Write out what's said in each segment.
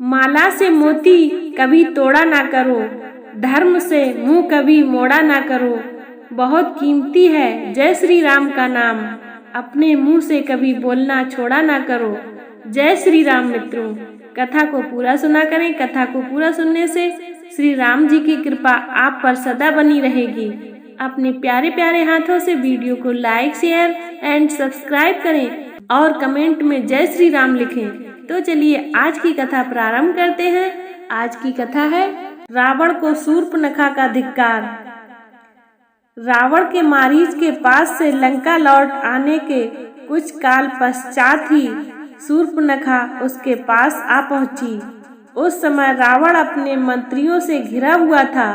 माला से मोती कभी तोड़ा ना करो, धर्म से मुंह कभी मोड़ा ना करो। बहुत कीमती है जय श्री राम का नाम, अपने मुंह से कभी बोलना छोड़ा ना करो। जय श्री राम। मित्रों, कथा को पूरा सुना करें। कथा को पूरा सुनने से श्री राम जी की कृपा आप पर सदा बनी रहेगी। अपने प्यारे प्यारे हाथों से वीडियो को लाइक, शेयर एंड सब्सक्राइब करें और कमेंट में जय श्री राम लिखें। तो चलिए आज की कथा प्रारंभ करते हैं। आज की कथा है रावण को शूर्पणखा का धिक्कार। रावण के मारीच के पास से लंका लौट आने के कुछ काल पश्चात ही शूर्पणखा उसके पास आ पहुंची। उस समय रावण अपने मंत्रियों से घिरा हुआ था।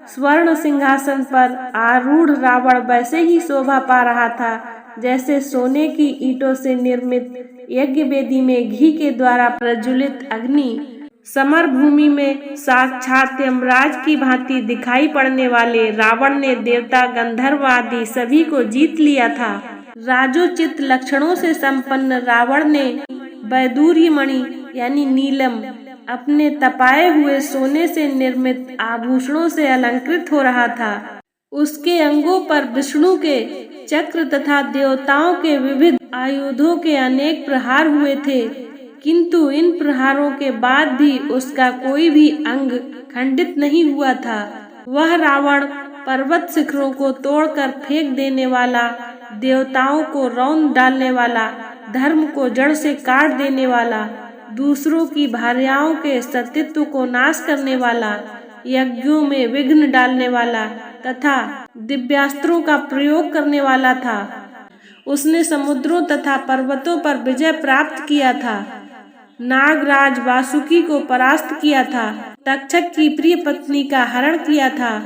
स्वर्ण सिंहासन पर आरूढ़ रावण वैसे ही शोभा पा रहा था जैसे सोने की ईंटों से निर्मित यज्ञ वेदी में घी के द्वारा प्रज्वलित अग्नि समर भूमि में साक्षात यमराज की भांति दिखाई पड़ने वाले रावण ने देवता, गंधर्व आदि सभी को जीत लिया था। राजोचित लक्षणों से संपन्न रावण ने वैदूर्य मणि यानी नीलम अपने तपाए हुए सोने से निर्मित आभूषणों से अलंकृत हो रहा था। उसके अंगों पर विष्णु के चक्र तथा देवताओं के विविध आयुधों के अनेक प्रहार हुए थे, किंतु इन प्रहारों के बाद भी उसका कोई भी अंग खंडित नहीं हुआ था। वह रावण पर्वत शिखरों को तोड़कर फेंक देने वाला, देवताओं को रौंद डालने वाला, धर्म को जड़ से काट देने वाला, दूसरों की भार्याओं के सतीत्व को नाश करने वाला, यज्ञों में विघ्न डालने वाला तथा दिव्यास्त्रों का प्रयोग करने वाला था। उसने समुद्रों तथा पर्वतों पर विजय प्राप्त किया था, नागराज वासुकी को परास्त किया था, तक्षक की प्रिय पत्नी का हरण किया था,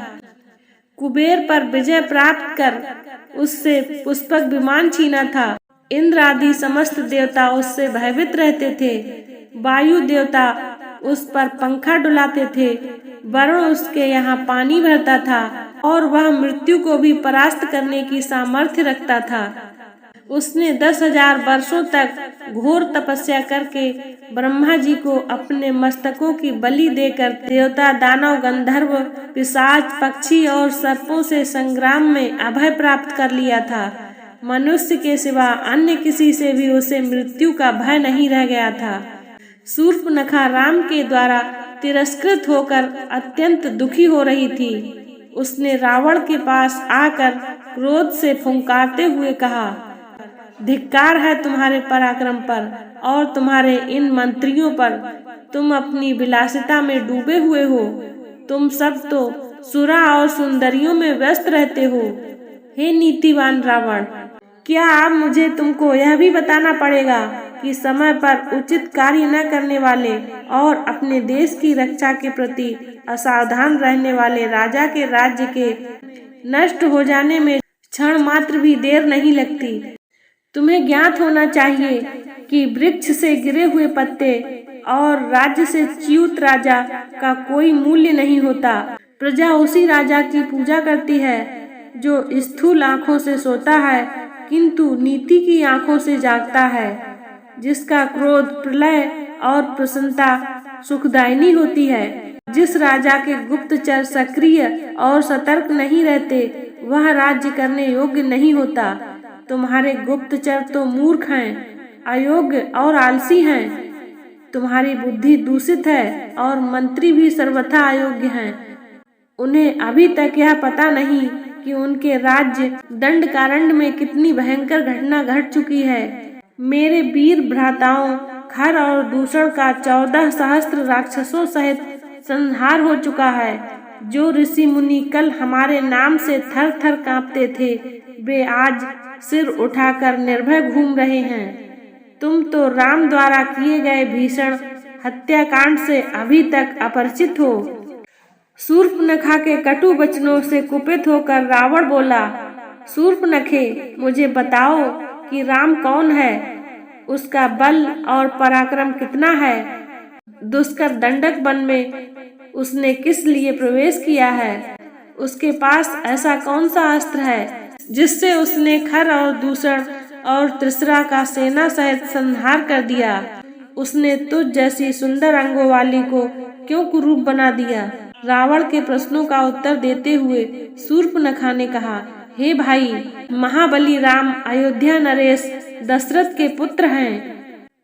कुबेर पर विजय प्राप्त कर उससे पुष्पक विमान छीना था। इंद्र आदि समस्त देवता उससे भयभीत रहते थे। वायु देवता उस पर पंखा डुलाते थे। वरुण उसके यहाँ पानी भरता था और वह मृत्यु को भी परास्त करने की सामर्थ्य रखता था। उसने 10,000 वर्षों तक घोर तपस्या करके ब्रह्मा जी को अपने मस्तकों की बलि देकर देवता, दानव, गंधर्व, पिशाच, पक्षी और सर्पों से संग्राम में अभय प्राप्त कर लिया था। मनुष्य के सिवा अन्य किसी से भी उसे मृत्यु का भय नहीं रह गया था। शूर्पणखा राम के द्वारा तिरस्कृत होकर अत्यंत दुखी हो रही थी। उसने रावण के पास आकर क्रोध से फुंकारते हुए कहा, धिक्कार है तुम्हारे पराक्रम पर और तुम्हारे इन मंत्रियों पर। तुम अपनी विलासिता में डूबे हुए हो। तुम सब तो सुरा और सुंदरियों में व्यस्त रहते हो। हे नीतिवान रावण, क्या अब मुझे तुमको यह भी बताना पड़ेगा कि समय पर उचित कार्य न करने वाले और अपने देश की रक्षा के प्रति असावधान रहने वाले राजा के राज्य के नष्ट हो जाने में क्षण मात्र भी देर नहीं लगती। तुम्हें ज्ञात होना चाहिए कि वृक्ष से गिरे हुए पत्ते और राज्य से च्युत राजा का कोई मूल्य नहीं होता। प्रजा उसी राजा की पूजा करती है जो स्थूल आंखों से सोता है किंतु नीति की आंखों से जागता है, जिसका क्रोध प्रलय और प्रसन्नता सुखदायिनी होती है। जिस राजा के गुप्तचर सक्रिय और सतर्क नहीं रहते वह राज्य करने योग्य नहीं होता। तुम्हारे गुप्तचर तो मूर्ख हैं, अयोग्य और आलसी हैं। तुम्हारी बुद्धि दूषित है और मंत्री भी सर्वथा अयोग्य हैं। उन्हें अभी तक यह पता नहीं कि उनके राज्य दंडकारण्य में कितनी भयंकर घटना घट चुकी है। मेरे वीर भ्राताओं खर और दूषण का 14 सहस्त्र राक्षसों सहित संहार हो चुका है। जो ऋषि मुनि कल हमारे नाम से थर थर कांपते थे वे आज सिर उठाकर निर्भय घूम रहे हैं। तुम तो राम द्वारा किए गए भीषण हत्याकांड से अभी तक अपरिचित हो। शूर्पणखा के कटु वचनों से कुपित होकर रावण बोला, शूर्पणखे, मुझे बताओ कि राम कौन है, उसका बल और पराक्रम कितना है, दुष्कर दंडक वन में उसने किस लिए प्रवेश किया है, उसके पास ऐसा कौन सा अस्त्र है जिससे उसने खर और दूषण और त्रिसरा का सेना सहित संहार कर दिया। उसने तुझ जैसी सुंदर अंगों वाली को क्यों कुरूप बना दिया? रावण के प्रश्नों का उत्तर देते हुए शूर्पणखा ने कहा, हे भाई, महाबली राम अयोध्या नरेश दशरथ के पुत्र हैं।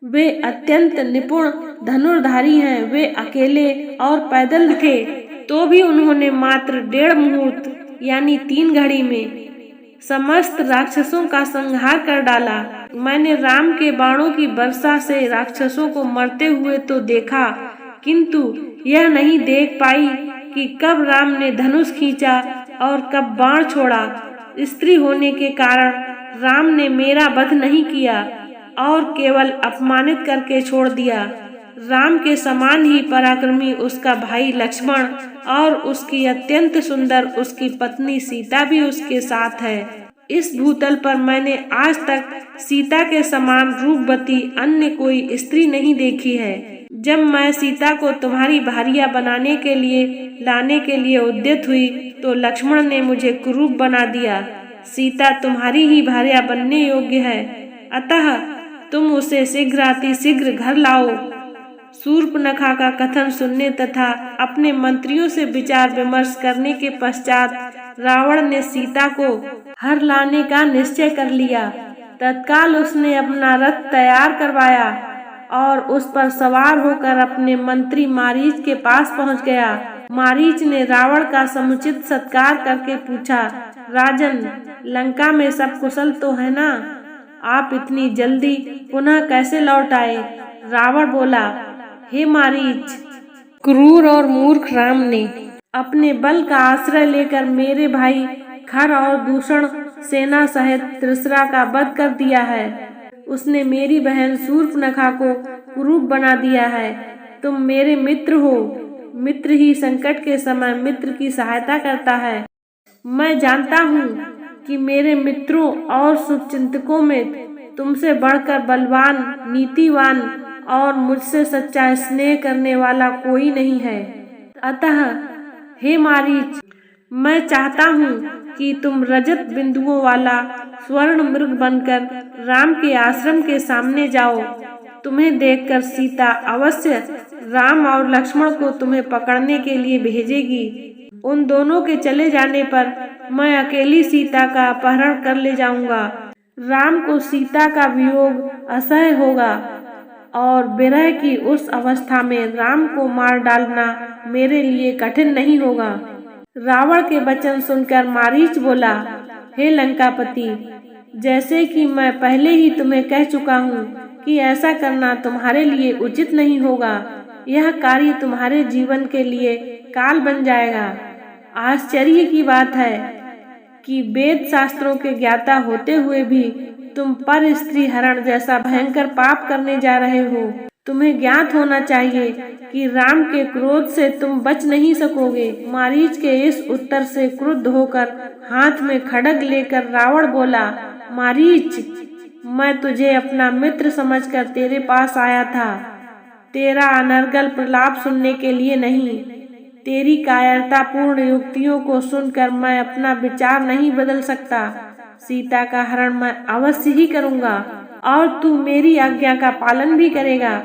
वे अत्यंत निपुण धनुर्धारी हैं। वे अकेले और पैदल थे तो भी उन्होंने मात्र 1.5 मुहूर्त यानी 3 घड़ी में समस्त राक्षसों का संहार कर डाला। मैंने राम के बाणों की वर्षा से राक्षसों को मरते हुए तो देखा, किंतु यह नहीं देख पाई कि कब राम ने धनुष खींचा और कब बाण छोड़ा। स्त्री होने के कारण राम ने मेरा वध नहीं किया और केवल अपमानित करके छोड़ दिया। राम के समान ही पराक्रमी उसका भाई लक्ष्मण और उसकी अत्यंत सुंदर उसकी पत्नी सीता भी उसके साथ है। इस भूतल पर मैंने आज तक सीता के समान रूपवती अन्य कोई स्त्री नहीं देखी है। जब मैं सीता को तुम्हारी भारिया बनाने के लिए लाने के लिए उद्यत हुई तो लक्ष्मण ने मुझे कुरूप बना दिया। सीता तुम्हारी ही भार्या बनने योग्य है, अतः तुम उसे शीघ्र घर लाओ। शूर्पणखा का कथन सुनने तथा अपने मंत्रियों से विचार विमर्श करने के पश्चात रावण ने सीता को हर लाने का निश्चय कर लिया। तत्काल उसने अपना रथ तैयार करवाया और उस पर सवार होकर अपने मंत्री मारीच के पास पहुंच गया। मारीच ने रावण का समुचित सत्कार करके पूछा, राजन, लंका में सब कुशल तो है ना? आप इतनी जल्दी पुनः कैसे लौट आए? रावण बोला, हे मारीच, क्रूर और मूर्ख राम ने अपने बल का आश्रय लेकर मेरे भाई खर और दूषण सेना सहित त्रिसरा का वध कर दिया है। उसने मेरी बहन शूर्पणखा को कुरूप बना दिया है। तुम मेरे मित्र हो। मित्र ही संकट के समय मित्र की सहायता करता है। मैं जानता हूँ कि मेरे मित्रों और शुभचिंतकों में तुमसे बढ़कर बलवान, नीतिवान और मुझसे सच्चा स्नेह करने वाला कोई नहीं है। अतः हे मारीच, मैं चाहता हूँ कि तुम रजत बिंदुओं वाला स्वर्ण मृग बनकर राम के आश्रम के सामने जाओ। तुम्हें देखकर सीता अवश्य राम और लक्ष्मण को तुम्हें पकड़ने के लिए भेजेगी। उन दोनों के चले जाने पर मैं अकेली सीता का अपहरण कर ले जाऊंगा। राम को सीता का वियोग असह्य होगा और विरह की उस अवस्था में राम को मार डालना मेरे लिए कठिन नहीं होगा। रावण के वचन सुनकर मारीच बोला, हे लंकापति, जैसे कि मैं पहले ही तुम्हें कह चुका हूँ कि ऐसा करना तुम्हारे लिए उचित नहीं होगा। यह कार्य तुम्हारे जीवन के लिए काल बन जाएगा। आश्चर्य की बात है कि वेद शास्त्रों के ज्ञाता होते हुए भी तुम पर स्त्री हरण जैसा भयंकर पाप करने जा रहे हो। तुम्हें ज्ञात होना चाहिए कि राम के क्रोध से तुम बच नहीं सकोगे। मारीच के इस उत्तर से क्रुद्ध होकर हाथ में खड्ग लेकर रावण बोला, मारीच, मैं तुझे अपना मित्र समझकर तेरे पास आया था, तेरा अनर्गल प्रलाप सुनने के लिए नहीं। तेरी कायरतापूर्ण युक्तियों को सुनकर मैं अपना विचार नहीं बदल सकता। सीता का हरण मैं अवश्य ही करूंगा और तू मेरी आज्ञा का पालन भी करेगा।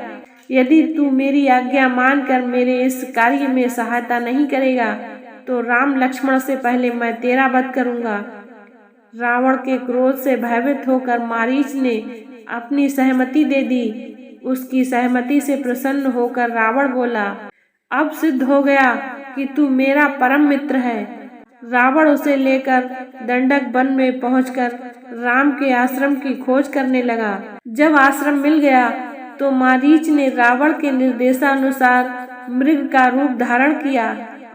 यदि तू मेरी आज्ञा मानकर मेरे इस कार्य में सहायता नहीं करेगा तो राम लक्ष्मण से पहले मैं तेरा वध करूंगा। रावण के क्रोध से भयभीत होकर मारीच ने अपनी सहमति दे दी। उसकी सहमति से प्रसन्न होकर रावण बोला, अब सिद्ध हो गया कि तू मेरा परम मित्र है। रावण उसे लेकर दंडक वन में पहुंचकर राम के आश्रम की खोज करने लगा। जब आश्रम मिल गया तो मारीच ने रावण के निर्देशानुसार मृग का रूप धारण किया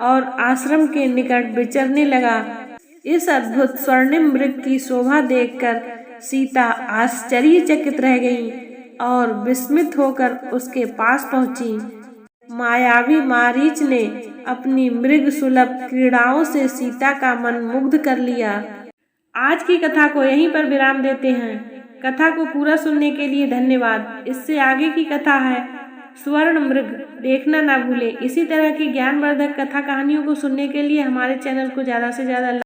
और आश्रम के निकट विचरने लगा। इस अद्भुत स्वर्णिम मृग की शोभा देखकर सीता आश्चर्यचकित रह गई और विस्मित होकर उसके पास पहुंची। मायावी मारीच ने अपनी मृग सुलभ क्रीड़ाओं से सीता का मन मुग्ध कर लिया। आज की कथा को यहीं पर विराम देते हैं। कथा को पूरा सुनने के लिए धन्यवाद। इससे आगे की कथा है स्वर्ण मृग, देखना ना भूले। इसी तरह की ज्ञानवर्धक कथा कहानियों को सुनने के लिए हमारे चैनल को ज़्यादा से ज़्यादा